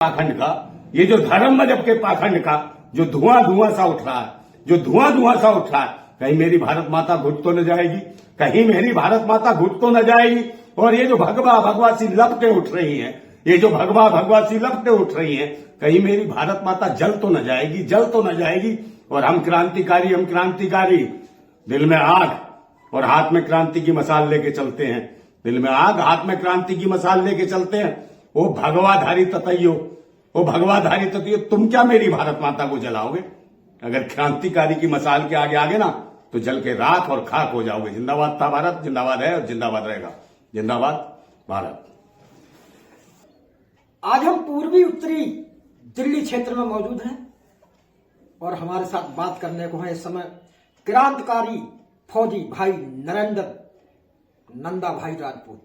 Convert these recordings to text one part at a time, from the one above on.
पाखंड का, ये जो धर्म मजहब के पाखंड का जो धुआं धुआं सा उठ रहा है, जो धुआं धुआं सा उठ रहा है, कहीं मेरी भारत माता घुट तो न जाएगी, कहीं मेरी भारत माता घुट तो न जाएगी। और ये जो भगवा भगवासी लपटें उठ रही हैं, ये जो भगवा भगवासी लपटें उठ रही हैं, कहीं मेरी भारत माता जल तो न जाएगी, जल तो न जाएगी। और हम क्रांतिकारी, दिल में आग और हाथ में क्रांति की मसाल लेके चलते हैं, दिल में आग हाथ में क्रांति की मसाल लेके चलते हैं। वो भगवाधारी ततैयो, वो भगवाधारी ततैयो, तुम क्या मेरी भारत माता को जलाओगे? अगर क्रांतिकारी की मसाल के आगे आगे ना तो जल के राख और खाक हो जाओगे। जिंदाबाद था भारत, जिंदाबाद है और जिंदाबाद रहेगा। जिंदाबाद भारत। आज हम पूर्वी उत्तरी दिल्ली क्षेत्र में मौजूद हैं और हमारे साथ बात करने को है इस समय क्रांतिकारी फौजी भाई नरेंद्र नंदा भाई राजपूत।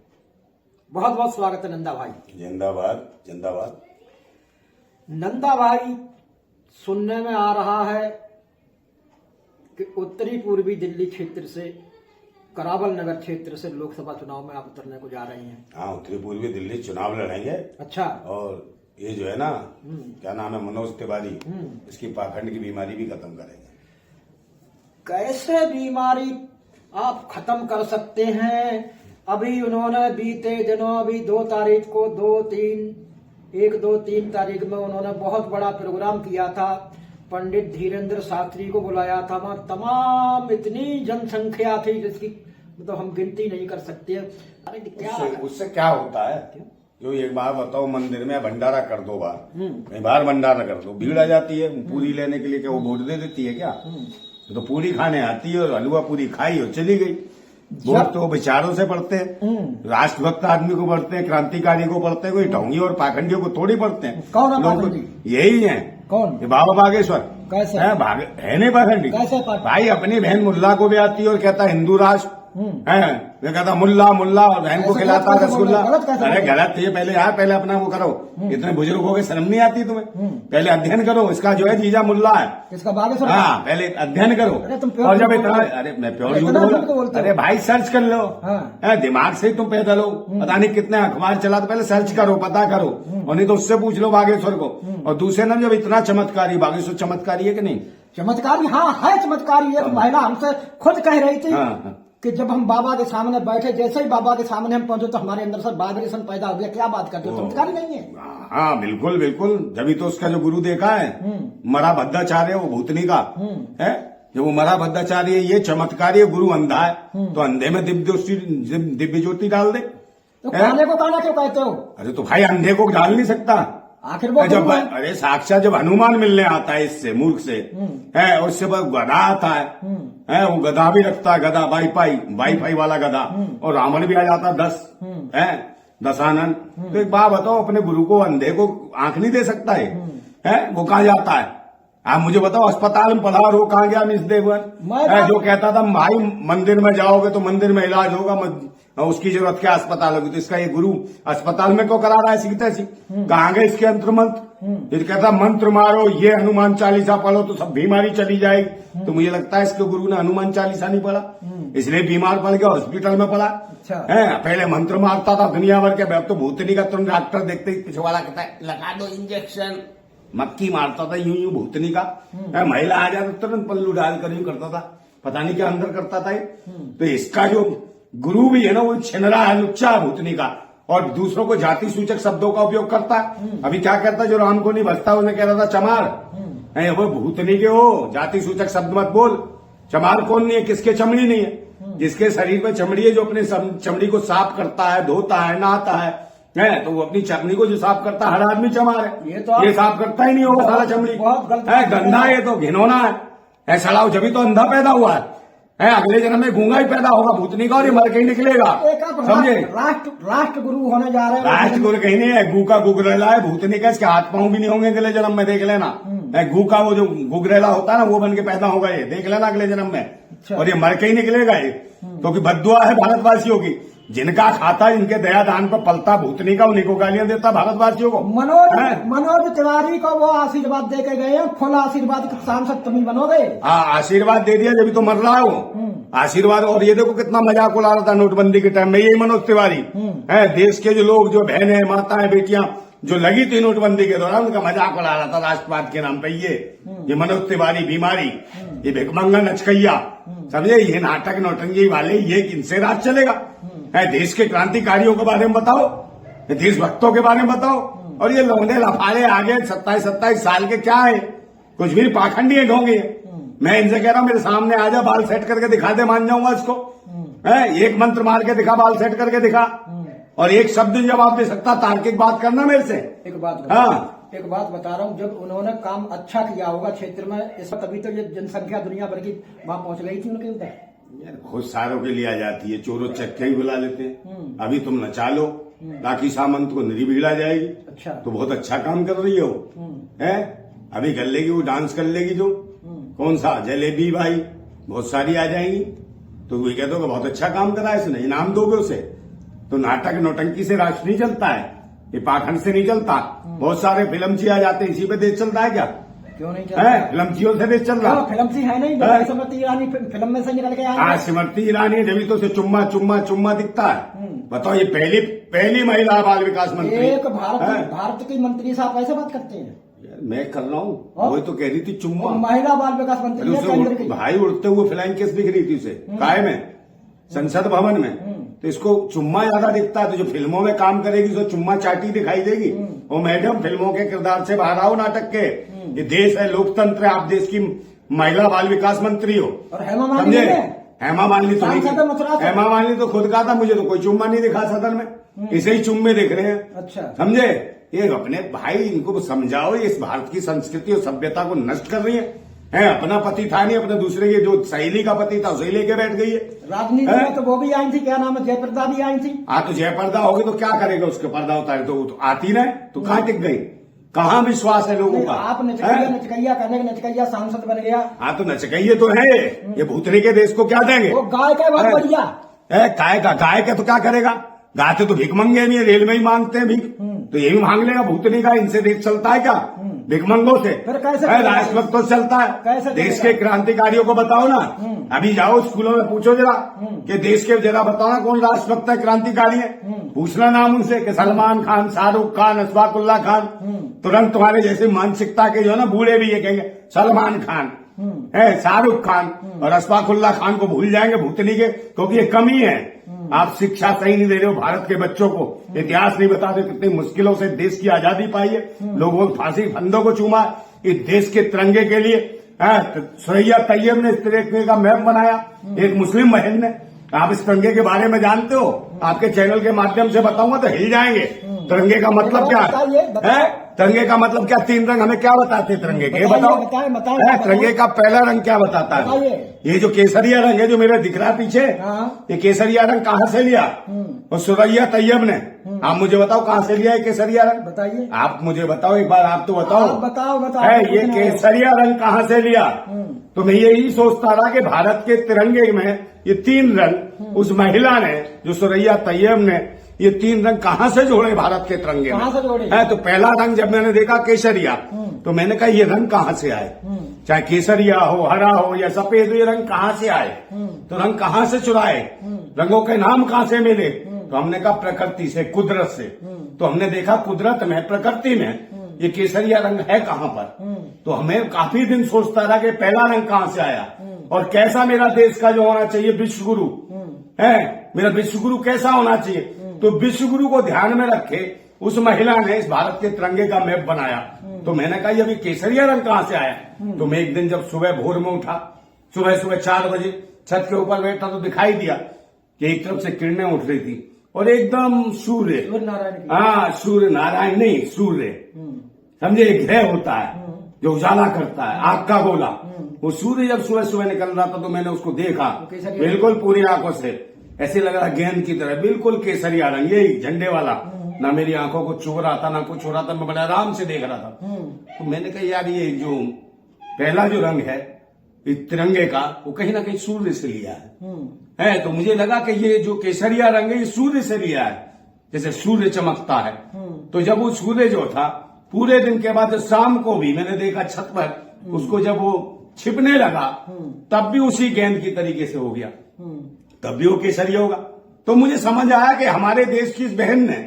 बहुत बहुत स्वागत है नंदा भाई। जिंदाबाद जिंदाबाद। नंदा भाई, सुनने में आ रहा है कि उत्तरी पूर्वी दिल्ली क्षेत्र से, करावल नगर क्षेत्र से लोकसभा चुनाव में आप उतरने को जा रही हैं। हाँ, उत्तरी पूर्वी दिल्ली चुनाव लड़ेंगे। अच्छा। और ये जो है ना, क्या नाम है, मनोज तिवारी, इसकी पाखंड की बीमारी भी खत्म करेंगे। कैसे बीमारी आप खत्म कर सकते हैं? अभी उन्होंने बीते दिनों, अभी 2 तारीख को 1-2-3 तारीख में उन्होंने बहुत बड़ा प्रोग्राम किया था। पंडित धीरेन्द्र शास्त्री को बुलाया था, वहां तमाम इतनी जनसंख्या थी जिसकी मतलब हम गिनती नहीं कर सकते। अरे क्या उससे क्या होता है? जो एक बार बताओ, मंदिर में भंडारा कर दो, बार कहीं बाहर भंडारा कर दो, भीड़ आ जाती है पूरी लेने के लिए। क्या वो वोट दे देती है क्या? तो पूरी खाने आती है और हलवा पूरी खाई और चली गई। वोट तो विचारों से पढ़ते हैं, राष्ट्रभक्त आदमी को पढ़ते हैं, क्रांतिकारी को पढ़ते हैं, कोई ढोंगी और पाखंडियों को थोड़ी पढ़ते हैं। कौन है लोग पाखंडी? यही है। कौन? ये बाबा बागेश्वर। कैसे है नहीं पाखंडी? कैसे भाई अपनी बहन मुल्ला को भी आती है और कहता हिंदू राष्ट्र है, वो कहता मुल्ला मुल्ला, और बहन को खिलाता रसगुल्ला। अरे गलत है। पहले यार, पहले अपना वो करो। इतने बुजुर्ग हो गए, शर्म नहीं आती तुम्हें? पहले अध्ययन करो। इसका जो है जीजा मुल्ला है, इसका बागेश्वर। हाँ, पहले अध्ययन करो। और जब इतना, अरे मैं प्योर झूठ बोला? अरे भाई सर्च कर लो। दिमाग से ही तुम पैदल हो। पता नहीं कितने अखबार चला, तो पहले सर्च करो, पता करो, और नहीं तो उससे पूछ लो बागेश्वर को। और दूसरे नाम, जब इतना चमत्कारी, बागेश्वर चमत्कारी है कि नहीं? चमत्कारी, हाँ है चमत्कारी। एक महिला हमसे खुद कह रही थी कि जब हम बाबा के सामने बैठे, जैसे ही बाबा के सामने हम पहुंचे तो हमारे अंदर से वाइब्रेशन पैदा हो गया। क्या बात करते हो, चमत्कारी नहीं है? हाँ बिल्कुल बिल्कुल। जब तो उसका जो गुरु देखा है, मरा भद्राचार्य, वो भूतनी का है, जब वो मरा भद्राचार्य, ये चमत्कारी गुरु अंधा है, तो अंधे में दिव्य ज्योति डाल दे। तो काने को काना क्यों कहते हो? अरे तो भाई अंधे को डाल नहीं सकता आखिर वो जब, अरे साक्षात जब हनुमान मिलने आता है इससे मूर्ख से, है, और उससे गधा आता है, वो गधा भी रखता है, गधा वाईफाई वाला गधा, और रावण भी आ जाता है 10 है, दशानन। तो एक बात बताओ, अपने गुरु को, अंधे को आंख नहीं दे सकता है? वो कहाँ जाता है? आप मुझे बताओ, अस्पताल में पढ़ा हो, कहाँ गया मिस देवन? जो कहता था भाई मंदिर में जाओगे तो मंदिर में इलाज होगा, उसकी जरूरत क्या अस्पताल होगी? तो इसका ये गुरु अस्पताल में क्यों करा रहा है? सीखते कहाँ गए इसके अंतर मंत्र? ये कहता मंत्र मारो, ये हनुमान चालीसा पढ़ो तो सब बीमारी चली जाएगी। तो मुझे लगता है इसके गुरु ने हनुमान चालीसा नहीं पढ़ा, इसलिए बीमार पड़ गया, हॉस्पिटल में पड़ा। है, पहले मंत्र मारता था दुनिया भर के। अब तो भूतनी का तुरंत डॉक्टर देखते ही पिछवाड़ा कहता है लगा दो इंजेक्शन। मक्खी मारता था यूं भूतनी का। महिला आ जाता तुरंत पल्लू डालकर यूं करता था, पता नहीं क्या अंदर करता था। तो इसका जो गुरु भी है ना, वो छिनरा है, लुच्चा है भूतनी का, और दूसरों को जाति सूचक शब्दों का उपयोग करता है। अभी क्या करता, जो राम को नहीं बचता उन्हें कह रहा था चमार। वो भूतनी के हो, जाति सूचक शब्द मत बोल। चमार कौन नहीं है, किसके चमड़ी नहीं है? जिसके शरीर में चमड़ी है, जो अपने चमड़ी को साफ करता है, धोता है, नहाता है, तो वो अपनी चमड़ी को जो साफ करता है, हर आदमी चमार है। ये साफ करता ही नहीं होगा सारा चमड़ी, गंदा है, तो घिनौना है, सड़ाओ। जब तो अंधा पैदा हुआ है, अगले जन्म में गूंगा ही पैदा होगा भूतनी का, और ये मर के ही निकलेगा। समझे? राष्ट्र गुरु होने जा रहे हैं। राष्ट्र गुरु कहीं नहीं है, गू का गुगरेला है। भूतनी का इसके हाथ पांव भी नहीं होंगे अगले जन्म में, देख लेना। गू का वो जो गुगरेला होता है ना, वो बन के पैदा होगा, ये देख लेना अगले जन्म में। और ये मर के ही निकलेगा ये, क्योंकि बद्दुआ है भारतवासियों की। जिनका खाता इनके दया दान पर पलता भूतनी का, उन्हीं को गालियां देता भारतवासियों को। मनोज तिवारी को वो आशीर्वाद दे के गए हैं, फुल आशीर्वाद के सांसद तुम ही बनोगे। हाँ, आशीर्वाद दे दिया, जब तो मर रहा है वो आशीर्वाद। और ये देखो कितना मजाक उड़ा रहा था नोटबंदी के टाइम में, यही मनोज तिवारी है। देश के जो लोग, जो बहनें, माताएं, बेटियां जो लगी थी नोटबंदी के दौरान उनका मजाक उड़ा रहा था राष्ट्रवाद के नाम पे। ये मनोज तिवारी बीमारी, ये भिकमंगा नचकैया, समझे, ये नाटक नौटंकी वाले, ये इनसे राज चलेगा? है, देश के क्रांतिकारियों के बारे में बताओ, देशभक्तों के बारे में बताओ। और ये लौंडे लफाड़े आगे 27-27 साल के क्या है, कुछ भी पाखंडी है, ढोंगे। मैं इनसे कह रहा हूं मेरे सामने आ जा, बाल सेट करके दिखा दे, मान जाऊंगा इसको। एक मंत्र मार के दिखा, बाल सेट करके दिखा, और एक शब्द जवाब दे सकता, तार्किक बात करना मेरे से। एक बात बता रहा हूँ, जब उन्होंने काम अच्छा किया होगा क्षेत्र में इस तभी तो ये जनसंख्या दुनिया भर की वहां पहुंच गई थी उनके उधर। यार बहुत सारों के लिए आ जाती है, चोरों चक्के ही बुला लेते हैं। अभी तुम नचा लो, राखी सामंत को नरी बिगड़ा जाएगी। अच्छा, तो बहुत अच्छा काम कर रही हो, है? अभी कर लेगी वो, डांस कर लेगी जो, कौन सा जलेबी भाई, बहुत सारी आ जाएंगी। तो वो कहते हो बहुत अच्छा काम करा है इसने, इनाम दोगे उसे? तो नाटक नौटंकी से राष्ट्र नहीं चलता है, ये पाखंड से नहीं चलता। बहुत सारे फिल्मची आ जाते हैं, इसी पे देश चलता है क्या? क्यों नहीं चल रहा है? फिल्मचियों से देश चल रहा है। फिल्मची है नहीं, स्मृति ईरानी फिल्म में से निकल के आई। हाँ, स्मृति ईरानी जब तो उसे चुम्मा चुम्मा चुम्मा दिखता है। बताओ, ये पहली महिला बाल विकास मंत्री। एक भारत की मंत्री साहब ऐसे बात करते हैं? मैं कर रहा हूँ, वो तो कह रही थी चुम्मा। महिला बाल विकास मंत्री भाई उड़ते हुए फ्लाइंग केस दिख रही थी उसे, काय में, संसद भवन में। तो इसको चुम्मा ज्यादा दिखता है, तो जो फिल्मों में काम करेगी उसको चुम्मा चाटी दिखाई देगी। ओ मैडम, फिल्मों के किरदार से बाहर आओ, नाटक के। ये देश है, लोकतंत्र है, आप देश की महिला बाल विकास मंत्री हो। और हेमा मालिनी हेमा मालिनी तो खुद कहा था, मुझे तो कोई चुम्मा नहीं दिखा सदन में, इसे ही चुम्मे दिख रहे हैं। अच्छा, समझे? ये अपने भाई, इनको समझाओ, ये इस भारत की संस्कृति और सभ्यता को नष्ट कर रही है। अपना पति था नहीं, अपने दूसरे के जो सहेली का पति था उसे लेके बैठ गई है। राजनीति में तो वो भी आई थी, क्या नाम है, जयप्रदा भी आई थी। हाँ, तो जयप्रदा होगी तो क्या करेगा, उसके पर्दा उतारे तो आती ना, तो कहाँ टिक गई? कहाँ विश्वास है लोगों का? आप नचकैया करने के नचकैया सांसद बन गया। हाँ, तो नचकैये तो है, ये भूतनी के देश को क्या देंगे? वो गाय का बहुत बढ़िया, गाय का तो क्या करेगा? गाते तो भीख मंगे नहीं, रेल में ही मांगते हैं भीख, तो ये भी मांग लेगा भूतनी का। इनसे देश चलता है क्या? भिकमंगों से? फिर कैसे राष्ट्रभक्त तो चलता है। कैसे देश के क्रांतिकारियों को बताओ ना, अभी जाओ स्कूलों में पूछो जरा कि देश के, जरा बताओ ना कौन राष्ट्रभक्त है, क्रांतिकारी है, पूछना नाम उनसे कि सलमान खान, शाहरुख खान, अशफाकुल्ला खान। तुरंत तुम्हारे जैसे मानसिकता के जो है ना बूढ़े भी ये कहेंगे सलमान खान है, शाहरुख खान और अशफाकुल्ला खान को भूल जाएंगे भूतनी के, क्योंकि ये कमी है। आप शिक्षा सही नहीं दे रहे हो भारत के बच्चों को, इतिहास नहीं बता रहे कितनी मुश्किलों से देश की आजादी पाई है, लोगों को फांसी फंदों को चूमा इस देश के तिरंगे के लिए। सुरैया तैयब ने इस तरीके का मैप बनाया, एक मुस्लिम बहन ने। आप इस तिरंगे के बारे में जानते हो? आपके चैनल के माध्यम से बताऊंगा तो हिल जाएंगे। तिरंगे का मतलब क्या है? तिरंगे का मतलब क्या? 3 रंग हमें क्या बताते हैं तिरंगे के? बताओ। तिरंगे का पहला रंग क्या बताता है? ये जो केसरिया रंग है जो मेरा दिख रहा है पीछे, ये केसरिया रंग कहाँ से लिया? और सुरैया तैयब ने। आप मुझे बताओ कहाँ से लिया है केसरिया रंग? बताइए, आप मुझे बताओ एक बार, आप तो बताओ। बताओ ये केसरिया रंग कहाँ से लिया? तो मैं यही सोचता रहा कि भारत के तिरंगे में ये 3 रंग उस महिला ने, जो सुरैया तैयब ने, ये 3 रंग कहाँ से जोड़े भारत के तिरंगे में? से जोड़े? तो पहला रंग जब मैंने देखा केसरिया, तो मैंने कहा ये रंग कहाँ से आए? चाहे केसरिया हो, हरा हो या सफेद, ये रंग कहाँ से आए? तो रंग कहाँ से चुराए? रंगों के नाम कहाँ से मिले? तो हमने कहा प्रकृति से, कुदरत से। तो हमने देखा कुदरत में, प्रकृति में ये केसरिया रंग है कहाँ पर? तो हमें काफी दिन सोचता रहा कि पहला रंग कहाँ से आया और कैसा मेरा देश का जो होना चाहिए विश्व गुरु है, मेरा विश्व गुरु कैसा होना चाहिए। तो विश्व गुरु को ध्यान में रखे उस महिला ने इस भारत के तिरंगे का मैप बनाया। तो मैंने कहा ये केसरिया रंग कहाँ से आया? तो मैं एक दिन जब सुबह भोर में उठा, सुबह 4 बजे छत के ऊपर बैठा, तो दिखाई दिया कि एक तरफ से किरणें उठ रही थी और एकदम सूर्य नारायण नहीं, सूर्य, समझे, एक ग्रह होता है जो उजाला करता है, आग का गोला। वो सूर्य जब सुबह सुबह निकल रहा था तो मैंने उसको देखा बिल्कुल पूरी आंखों से, ऐसे लग रहा गेंद की तरह, बिल्कुल केसरिया रंग, यही झंडे वाला। ना मेरी आंखों को छू रहा था ना कुछ हो रहा था, मैं बड़े आराम से देख रहा था। तो मैंने कहा यार ये जो पहला जो रंग है इस तिरंगे का, वो कहीं ना कहीं सूर्य से लिया है। तो मुझे लगा कि ये जो केसरिया रंग है ये सूर्य से लिया है, जैसे सूर्य चमकता है। तो जब वो सूर्य जो था पूरे दिन के बाद शाम को भी मैंने देखा छत पर उसको, जब वो छिपने लगा तब भी उसी गेंद की तरीके से हो गया, तब भी वो केसरिया होगा। तो मुझे समझ आया कि हमारे देश की इस बहन ने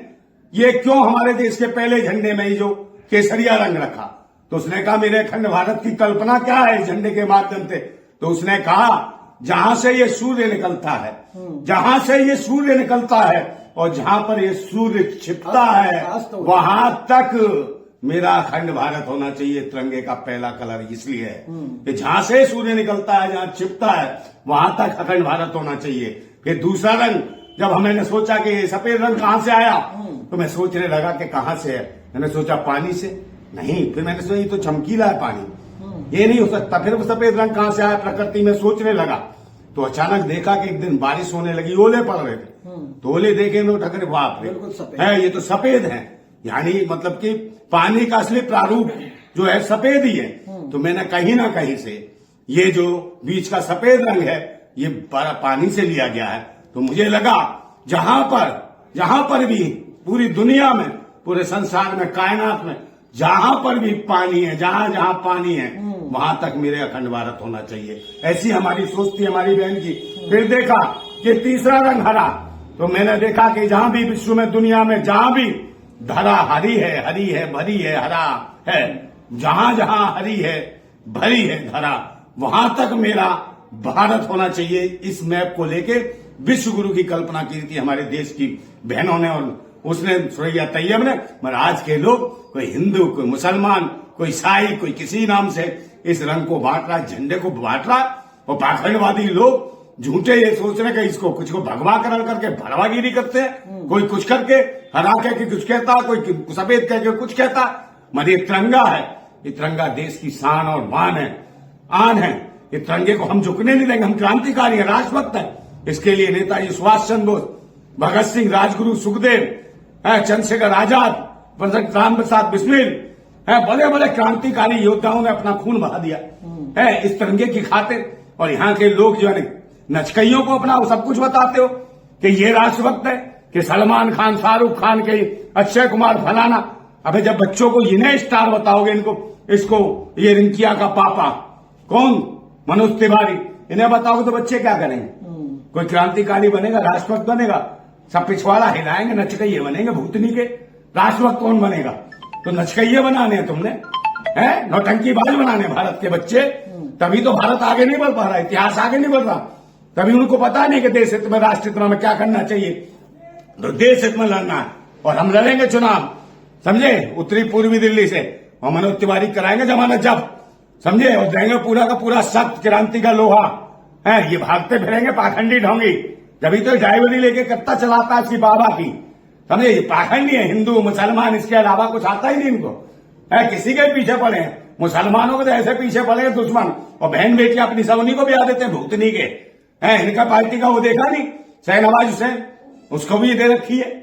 ये क्यों हमारे देश के पहले झंडे में ही जो केसरिया रंग रखा? तो उसने कहा मेरे अखंड भारत की कल्पना क्या है इस झंडे के माध्यम से? तो उसने कहा जहां से ये सूर्य निकलता है, जहां से ये सूर्य निकलता है और जहां पर ये सूर्य छिपता है, वहां तक मेरा अखंड भारत होना चाहिए। तिरंगे का पहला कलर इसलिए है कि जहां से सूर्य निकलता है, जहां छिपता है, वहां तक अखंड भारत होना चाहिए। फिर दूसरा रंग, जब हमने सोचा कि ये सफेद रंग कहां से आया, तो मैं सोचने लगा कि कहां से है। मैंने सोचा पानी से, नहीं। फिर मैंने सोचा ये तो चमकीला है पानी, ये नहीं हो सकता। फिर वो सफेद रंग कहां से आया प्रकृति में सोचने लगा, तो अचानक देखा कि एक दिन बारिश होने लगी, ओले पड़ रहे थे। तो ओले देखे तो ठगरे बाप रे, है ये तो सफेद है, यानी मतलब कि पानी का असली प्रारूप जो है सफेद ही है। तो मैंने कहीं ना कहीं से ये जो बीच का सफेद रंग है ये पानी से लिया गया है। तो मुझे लगा जहां पर भी पूरी दुनिया में, पूरे संसार में, कायनात में जहां पर भी पानी है, जहां जहां पानी है, वहां तक मेरे अखंड भारत होना चाहिए। ऐसी हमारी सोच थी हमारी बहन की। फिर देखा कि तीसरा रंग हरा, तो मैंने देखा कि जहां भी विश्व में, दुनिया में जहां भी धरा हरी है, भरी है, हरा है, जहां जहां हरी है, भरी है धरा, वहां तक मेरा भारत होना चाहिए। इस मैप को लेके विश्व गुरु की कल्पना की थी हमारे देश की बहनों ने, और उसने सुरैया तैयब ने। मगर आज के लोग, कोई हिंदू, कोई मुसलमान, कोई ईसाई, कोई किसी नाम से इस रंग को बांट रहा, झंडे को बांट रहा। और पाखंडवादी लोग झूठे ये सोच रहे कि इसको कुछ को भगवा करके भड़वागिरी करते हैं। कोई कुछ करके हरा कह के कुछ कहता, कोई सफेद कह के कुछ कहता। मगर ये तिरंगा है, ये तिरंगा देश की शान और मान है, आन है। ये तिरंगे को हम झुकने नहीं देंगे। हम क्रांतिकारी है, राष्ट्रभक्त है। इसके लिए नेताजी सुभाष चंद्र बोस, भगत सिंह, राजगुरु सुखदेव, चंद्रशेखर आजाद, राम प्रसाद बिस्मिल, बड़े बड़े क्रांतिकारी योद्धाओं ने अपना खून बहा दिया है इस तिरंगे की खातिर। और यहाँ के लोग जो है नचकइयों को अपना सब कुछ बताते हो कि ये राष्ट्रभक्त है, कि सलमान खान, शाहरुख खान, के अक्षय कुमार, फलाना। अबे जब बच्चों को इन्हें स्टार बताओगे, इसको ये रिंकिया का पापा कौन, मनोज तिवारी, इन्हें बताओगे तो बच्चे क्या करेंगे? कोई क्रांतिकारी बनेगा, राष्ट्रभक्त बनेगा? सब पिछवाड़ा हिलाएंगे, नचकइये बनेंगे भूतनी के। राष्ट्रभक्त कौन बनेगा? तो नचकइये बनाने हैं तुमने, है नौटंकीबाज बनाने भारत के बच्चे। तभी तो भारत आगे नहीं बढ़ पा रहा, इतिहास आगे नहीं बढ़ रहा। तभी उनको पता नहीं कि देश हित में, राष्ट्र हित में क्या करना चाहिए। तो देश हित में लड़ना है, और हम लड़ेंगे चुनाव, समझे, उत्तरी पूर्वी दिल्ली से। और मनोज तिवारी कराएंगे जमानत जब्त, समझे, और देंगे पूरा का पूरा सख्त क्रांति का लोहा है। ये भागते फिरेंगे पाखंडी ढोंगी, जब तो ड्राइवरी लेके कत्ता चलाता है इसकी बाबा की, समझे। ये पाखंडी है, हिंदू मुसलमान, इसके अलावा कुछ आता ही नहीं इनको, है किसी के पीछे पड़े हैं। मुसलमानों के तो ऐसे पीछे पड़े हैं दुश्मन, और बहन बेटियां अपनी सवनी को भी आ देते हैं भूतनी के, है। इनका पार्टी का वो देखा नहीं, शहनवाज हुसैन, उसको भी दे रखी है,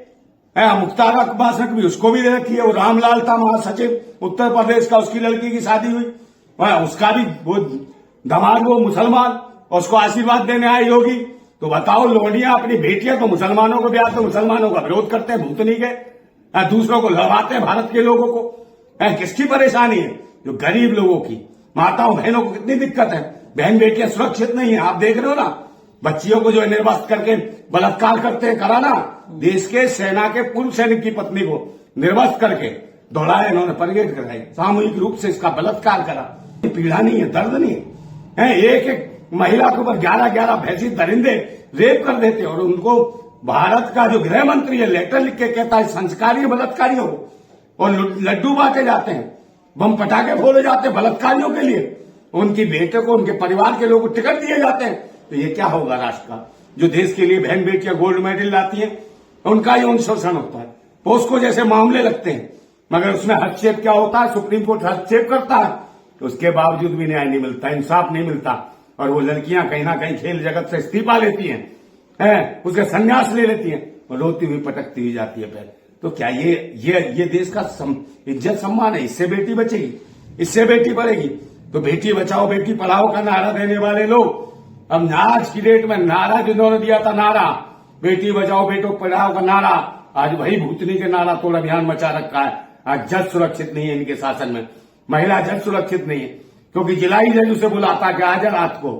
मुख्तार अब्बास नकवी, उसको भी दे रखी है। वो रामलाल था महासचिव उत्तर प्रदेश का, उसकी लड़की की शादी हुई, उसका भी वो दामाद वो मुसलमान, और उसको आशीर्वाद देने आए योगी। तो बताओ, लोडियां अपनी बेटियां तो मुसलमानों को ब्याह, तो मुसलमानों का विरोध करते हैं भूतनी के, दूसरों को लड़वाते हैं भारत के लोगों को। किसकी परेशानी है? जो गरीब लोगों की, माताओं बहनों को कितनी दिक्कत है। बहन बेटियां सुरक्षित नहीं है, आप देख रहे हो ना। बच्चियों को जो है निर्वस्त्र करके बलात्कार करते हैं, कराना। देश के सेना के पूर्व सैनिक की पत्नी को निर्वस्त्र करके दौड़ाया, इन्होंने परेड कराई, सामूहिक रूप से इसका बलात्कार करा। पीड़ा नहीं है, दर्द नहीं है। एक एक महिला के ऊपर 11-11 भैंसी दरिंदे रेप कर देते, और उनको भारत का जो गृह मंत्री है लेटर लिख के कहता है संस्कारी बलात्कारियों को, और लड्डू बांटे जाते हैं, बम पटाखे फोड़े जाते हैं बलात्कारियों के लिए। उनकी बेटे को, उनके परिवार के लोगों को टिकट दिए जाते हैं। तो ये क्या होगा राष्ट्र का? जो देश के लिए बहन बेटियां गोल्ड मेडल लाती हैं, उनका यौन शोषण होता है। पोस्को जैसे मामले लगते हैं, मगर उसमें हस्तक्षेप क्या होता है? सुप्रीम कोर्ट हस्तक्षेप करता है, तो उसके बावजूद भी न्याय नहीं मिलता, इंसाफ नहीं मिलता। और वो लड़कियां कहीं ना कहीं खेल जगत से इस्तीफा लेती हैं, उसके संन्यास ले लेती हैं, और रोती हुई पटकती हुई जाती है पैर। तो क्या ये देश का इज्जत सम्मान है? इससे बेटी बचेगी, इससे बेटी बढ़ेगी। तो बेटी बचाओ बेटी पढ़ाओ का नारा देने वाले लोग, अब आज की डेट में नारा जिन्होंने दिया था, नारा बेटी बचाओ बेटो पढ़ाओ का नारा, आज वही भूतनी के नारा तोड़ अभियान मचा रखा है। आज जज सुरक्षित नहीं है इनके शासन में, महिला जज सुरक्षित नहीं है, क्योंकि जिलाई जज उसे बुलाता कि आजा रात को,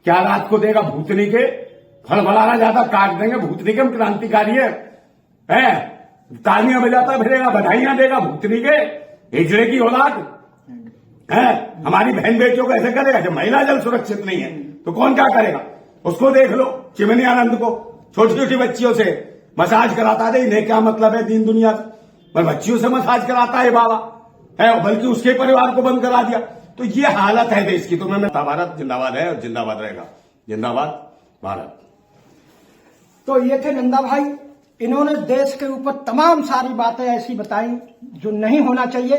क्या रात को देगा? भूतनी के फल भलाना ज्यादा काट देंगे, भूतनी के हम क्रांतिकारी है। तालियां बजाता फिरेगा, बधाइयां देगा भुगतनी के हिजड़े की औलाद है। हमारी बहन बेटियों को ऐसे करेगा? जब महिला जल सुरक्षित नहीं है तो कौन क्या करेगा? उसको देख लो, चिमनी आनंद को, छोटी छोटी बच्चियों से मसाज कराता है। इन्हें क्या मतलब है दीन दुनिया से? पर बच्चियों से मसाज कराता है बाबा, है, बल्कि उसके परिवार को बंद करा दिया। तो ये हालत है देश की। तो मैं भारत जिंदाबाद है और जिंदाबाद रहेगा। जिंदाबाद भारत। तो ये थे नंदा भाई, इन्होंने देश के ऊपर तमाम सारी बातें ऐसी बताई जो नहीं होना चाहिए।